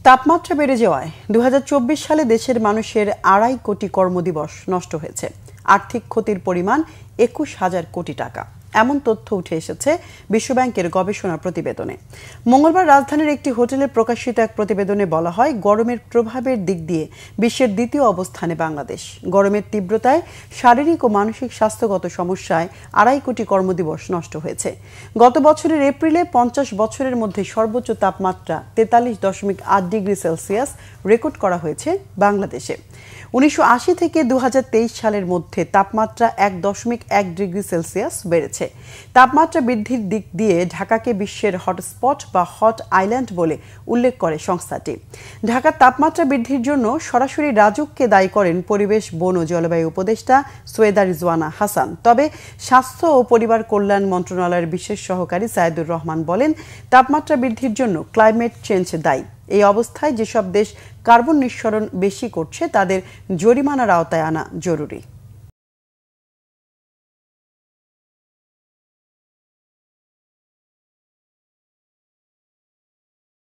তাপমাত্রা বেড়ে যাওয়ায় ২০২৪ সালে দেশের মানুষের ২.৫ কোটি কর্মদিবস নষ্ট হয়েছে। আর্থিক ক্ষতির পরিমাণ ২১,০০০ কোটি টাকা, এমন তথ্য উঠে এসেছে বিশ্বব্যাংকের গবেষণা প্রতিবেদনে। মঙ্গলবার রাজধানীর একটি হোটেলে প্রকাশিত এক প্রতিবেদনে বলা হয়, গরমের প্রভাবের দিক দিয়ে বিশ্বের দ্বিতীয় অবস্থানে বাংলাদেশ। গরমের তীব্রতায় শারীরিক ও মানসিক স্বাস্থ্যগত সমস্যায় ২.৫ কোটি কর্মদিবস নষ্ট হয়েছে। গত বছরের এপ্রিলে ৫০ বছরের মধ্যে সর্বোচ্চ তাপমাত্রা ৪৩.৮ ডিগ্রি সেলসিয়াস রেকর্ড করা হয়েছে বাংলাদেশে। ১৯৮০ থেকে ২০২৩ সালের মধ্যে তাপমাত্রা ১.১ ডিগ্রি সেলসিয়াস বেড়েছে। তাপমাত্রা বৃদ্ধির দিক দিয়ে ঢাকাকে বিশ্বের হটস্পট বা হট আইল্যান্ড বলে উল্লেখ করে সংস্থাটি। ঢাকার তাপমাত্রা বৃদ্ধির জন্য সরাসরি রাজুককে দায়ী করেন পরিবেশ, বন ও জলবায়ু উপদেষ্টা সৈয়দা রিজওয়ানা হাসান। তবে স্বাস্থ্য ও পরিবার কল্যাণ মন্ত্রণালয়ের বিশেষ সহকারী সাইদুর রহমান বলেন, তাপমাত্রা বৃদ্ধির জন্য ক্লাইমেট চেঞ্জ দায়ী। এই অবস্থায় যেসব দেশ কার্বন নিঃসরণ বেশি করছে তাদের জরিমানার আওতায় আনা জরুরি।